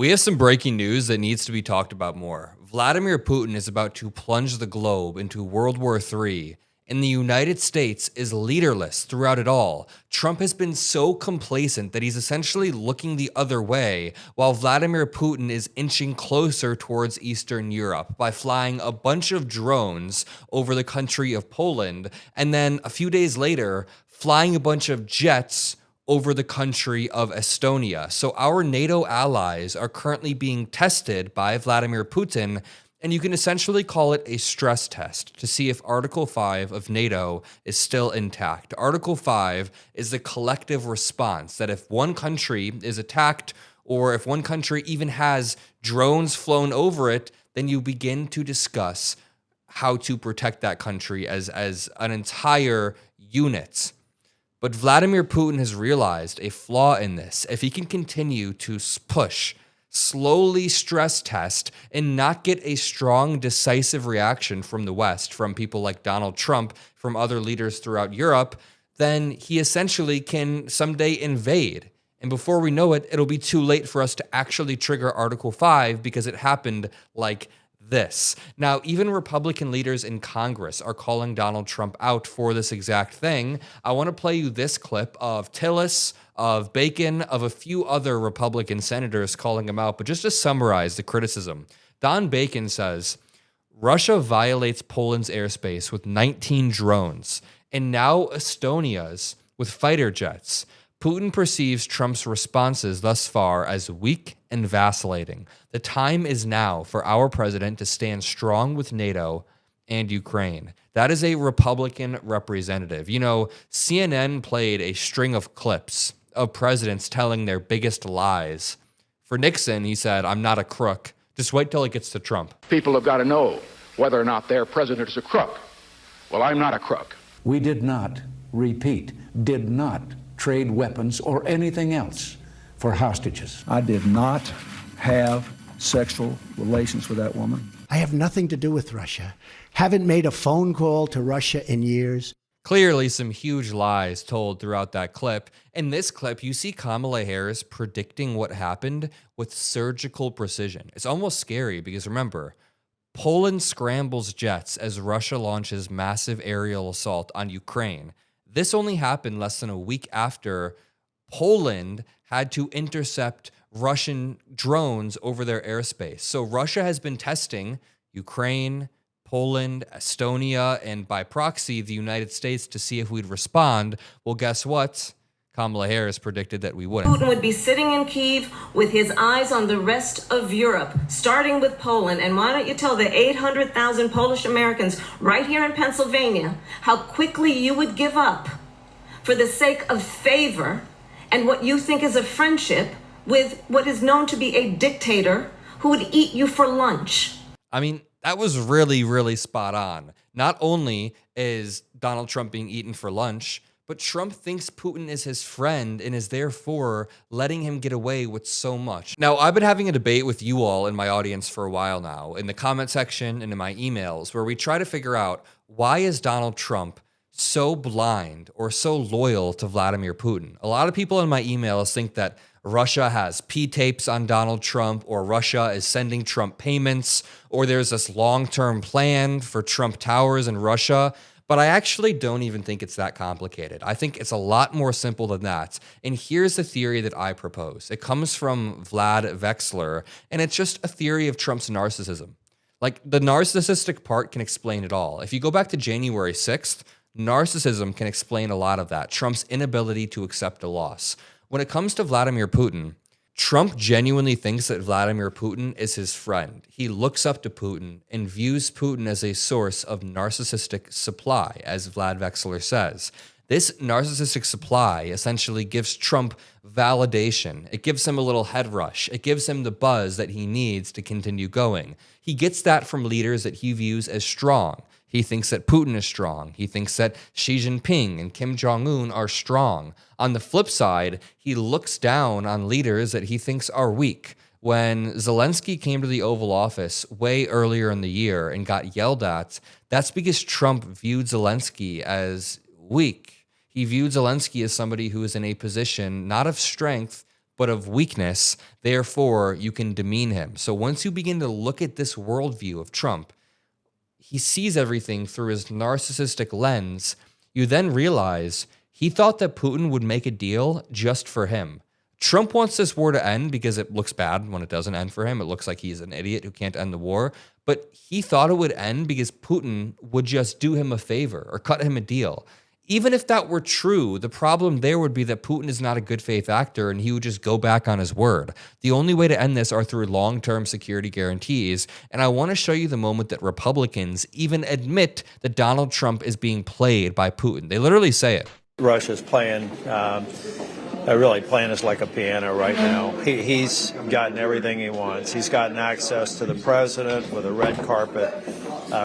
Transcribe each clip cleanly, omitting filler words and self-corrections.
We have some breaking news that needs to be talked about more. Vladimir Putin is about to plunge the globe into World War III, and the United States is leaderless throughout it all. Trump has been so complacent that he's essentially looking the other way, while Vladimir Putin is inching closer towards Eastern Europe by flying a bunch of drones over the country of Poland, and then a few days later, flying a bunch of jets over the country of Estonia. So our NATO allies are currently being tested by Vladimir Putin, and you can essentially call it a stress test to see if Article 5 of NATO is still intact. Article 5 is the collective response that if one country is attacked or if one country even has drones flown over it, then you begin to discuss how to protect that country as an entire unit. But Vladimir Putin has realized a flaw in this. If he can continue to push, slowly stress test, and not get a strong, decisive reaction from the West, from people like Donald Trump, from other leaders throughout Europe, then he essentially can someday invade. And before we know it, it'll be too late for us to actually trigger Article 5 because it happened like this. Now, even Republican leaders in Congress are calling Donald Trump out for this exact thing. I want to play you this clip of Tillis, of Bacon, of a few other Republican senators calling him out. But just to summarize the criticism, Don Bacon says, Russia violates Poland's airspace with 19 drones, and now Estonia's with fighter jets. Putin perceives Trump's responses thus far as weak and vacillating. The time is now for our president to stand strong with NATO and Ukraine. That is a Republican representative. You know, CNN played a string of clips of presidents telling their biggest lies. For Nixon, he said, "I'm not a crook. Just wait till it gets to Trump." People have got to know whether or not their president is a crook. Well, I'm not a crook. We did not, repeat, did not trade weapons or anything else for hostages. I did not have sexual relations with that woman. I have nothing to do with Russia. Haven't made a phone call to Russia in years. Clearly some huge lies told throughout that clip. In this clip, you see Kamala Harris predicting what happened with surgical precision. It's almost scary because remember, Poland scrambles jets as Russia launches massive aerial assault on Ukraine. This only happened less than a week after Poland had to intercept Russian drones over their airspace. So Russia has been testing Ukraine, Poland, Estonia, and by proxy, the United States to see if we'd respond. Well, guess what? Kamala Harris predicted that we wouldn't. Putin would be sitting in Kyiv with his eyes on the rest of Europe, starting with Poland. And why don't you tell the 800,000 Polish Americans right here in Pennsylvania how quickly you would give up for the sake of favor and what you think is a friendship with what is known to be a dictator who would eat you for lunch. I mean, that was really, really spot on. Not only is Donald Trump being eaten for lunch, but Trump thinks Putin is his friend and is therefore letting him get away with so much. Now, I've been having a debate with you all in my audience for a while now, in the comment section and in my emails, where we try to figure out why is Donald Trump so blind or so loyal to Vladimir Putin? A lot of people in my emails think that Russia has P-tapes on Donald Trump, or Russia is sending Trump payments, or there's this long-term plan for Trump Towers in Russia. But I actually don't even think it's that complicated. I think it's a lot more simple than that. And here's the theory that I propose. It comes from Vlad Vexler, and it's just a theory of Trump's narcissism. Like, the narcissistic part can explain it all. If you go back to January 6th, narcissism can explain a lot of that. Trump's inability to accept a loss. When it comes to Vladimir Putin, Trump genuinely thinks that Vladimir Putin is his friend. He looks up to Putin and views Putin as a source of narcissistic supply, as Vlad Vexler says. This narcissistic supply essentially gives Trump validation. It gives him a little head rush. It gives him the buzz that he needs to continue going. He gets that from leaders that he views as strong. He thinks that Putin is strong. He thinks that Xi Jinping and Kim Jong-un are strong. On the flip side, he looks down on leaders that he thinks are weak. When Zelensky came to the Oval Office way earlier in the year and got yelled at, that's because Trump viewed Zelensky as weak. He viewed Zelensky as somebody who is in a position not of strength, but of weakness. Therefore, you can demean him. So once you begin to look at this worldview of Trump, he sees everything through his narcissistic lens. You then realize he thought that Putin would make a deal just for him. Trump wants this war to end because it looks bad when it doesn't end for him. It looks like he's an idiot who can't end the war. But he thought it would end because Putin would just do him a favor or cut him a deal. Even if that were true, the problem there would be that Putin is not a good faith actor and he would just go back on his word. The only way to end this are through long-term security guarantees. And I want to show you the moment that Republicans even admit that Donald Trump is being played by Putin. They literally say it. Russia's playing, really playing us like a piano right now. He's gotten everything he wants. He's gotten access to the president with a red carpet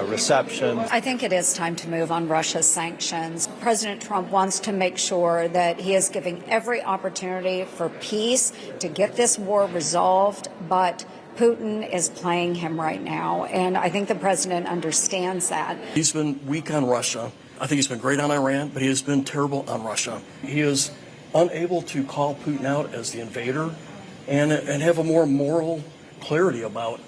reception. I think it is time to move on Russia's sanctions. President Trump wants to make sure that he is giving every opportunity for peace to get this war resolved, but Putin is playing him right now, and I think the president understands that. He's been weak on Russia. I think he's been great on Iran, but he has been terrible on Russia. He is unable to call Putin out as the invader and have a more moral clarity about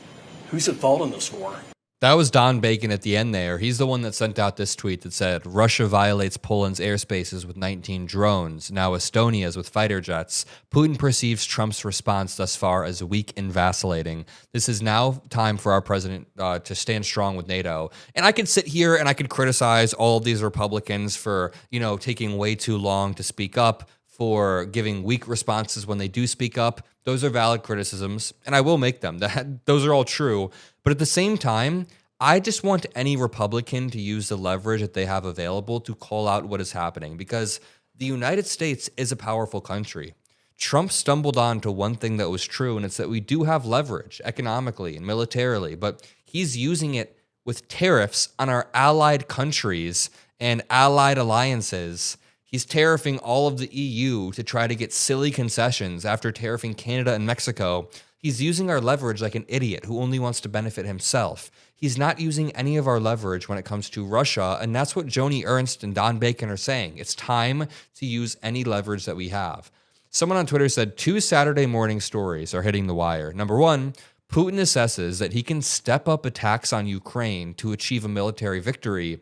who's at fault in this war. That was Don Bacon at the end there. He's the one that sent out this tweet that said, Russia violates Poland's airspaces with 19 drones, now Estonia's with fighter jets. Putin perceives Trump's response thus far as weak and vacillating. This is now time for our president to stand strong with NATO. And I could sit here and I could criticize all of these Republicans for, taking way too long to speak up, for giving weak responses when they do speak up. Those are valid criticisms, and I will make them. Those are all true. But at the same time, I just want any Republican to use the leverage that they have available to call out what is happening, because the United States is a powerful country. Trump stumbled on to one thing that was true, and it's that we do have leverage economically and militarily, but he's using it with tariffs on our allied countries and allied alliances. He's tariffing all of the EU to try to get silly concessions after tariffing Canada and Mexico. He's using our leverage like an idiot who only wants to benefit himself. He's not using any of our leverage when it comes to Russia, and that's what Joni Ernst and Don Bacon are saying. It's time to use any leverage that we have. Someone on Twitter said 2 Saturday morning stories are hitting the wire. Number one, Putin assesses that he can step up attacks on Ukraine to achieve a military victory,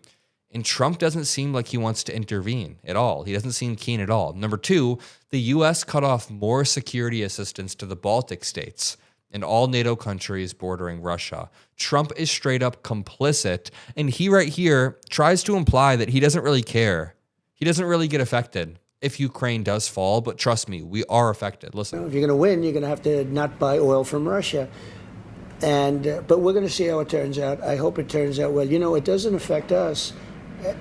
and Trump doesn't seem like he wants to intervene at all. He doesn't seem keen at all. Number two, the U.S. cut off more security assistance to the Baltic states and all NATO countries bordering Russia. Trump is straight up complicit, and he right here tries to imply that he doesn't really care. He doesn't really get affected if Ukraine does fall, but trust me, we are affected. Listen. If you're going to win, you're going to have to not buy oil from Russia. But we're going to see how it turns out. I hope it turns out well. It doesn't affect us,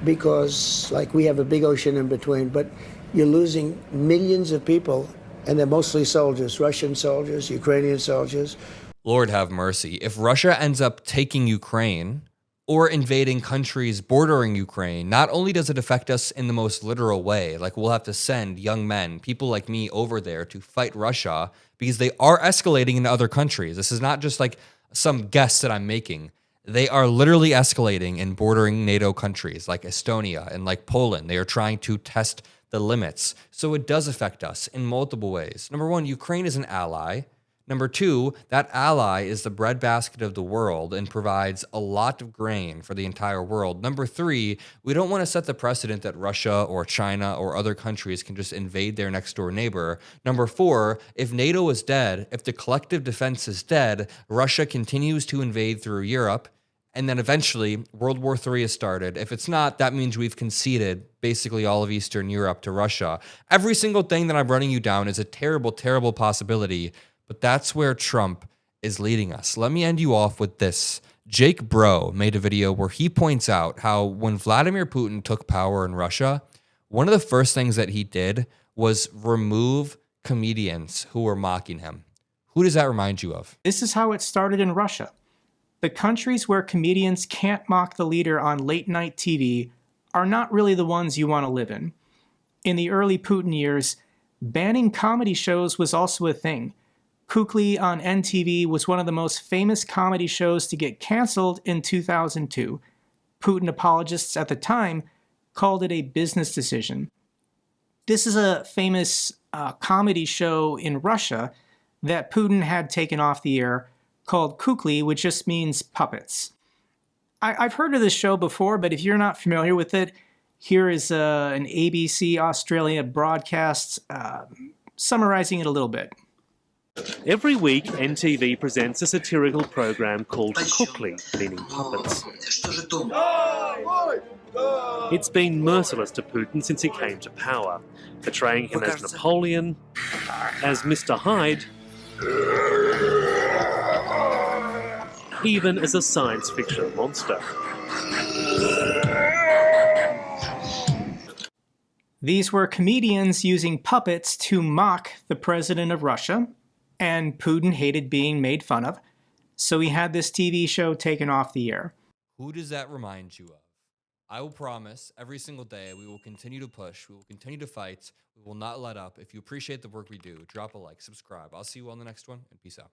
because we have a big ocean in between, but you're losing millions of people, and they're mostly soldiers, Russian soldiers, Ukrainian soldiers. Lord have mercy. If Russia ends up taking Ukraine or invading countries bordering Ukraine, not only does it affect us in the most literal way, like we'll have to send young men, people like me over there to fight Russia because they are escalating into other countries. This is not just like some guess that I'm making. They are literally escalating in bordering NATO countries like Estonia and like Poland. They are trying to test the limits. So it does affect us in multiple ways. Number one, Ukraine is an ally. Number two, that ally is the breadbasket of the world and provides a lot of grain for the entire world. Number three, we don't want to set the precedent that Russia or China or other countries can just invade their next door neighbor. Number four, if NATO is dead, if the collective defense is dead, Russia continues to invade through Europe. And then eventually, World War III is started. If it's not, that means we've conceded basically all of Eastern Europe to Russia. Every single thing that I'm running you down is a terrible, terrible possibility, but that's where Trump is leading us. Let me end you off with this. Jake Bro made a video where he points out how when Vladimir Putin took power in Russia, one of the first things that he did was remove comedians who were mocking him. Who does that remind you of? This is how it started in Russia. The countries where comedians can't mock the leader on late-night TV are not really the ones you want to live in. In the early Putin years, banning comedy shows was also a thing. Kukli on NTV was one of the most famous comedy shows to get canceled in 2002. Putin apologists at the time called it a business decision. This is a famous comedy show in Russia that Putin had taken off the air called Kukli, which just means puppets. I've heard of this show before, but if you're not familiar with it, here is an ABC Australia broadcast summarizing it a little bit. Every week, NTV presents a satirical program called Kukli, meaning puppets. It's been merciless to Putin since he came to power, portraying him as Napoleon, as Mr. Hyde, even as a science fiction monster. These were comedians using puppets to mock the president of Russia, and Putin hated being made fun of, so he had this TV show taken off the air. Who does that remind you of? I will promise every single day we will continue to push, we will continue to fight, we will not let up. If you appreciate the work we do, drop a like, subscribe. I'll see you on the next one, and peace out.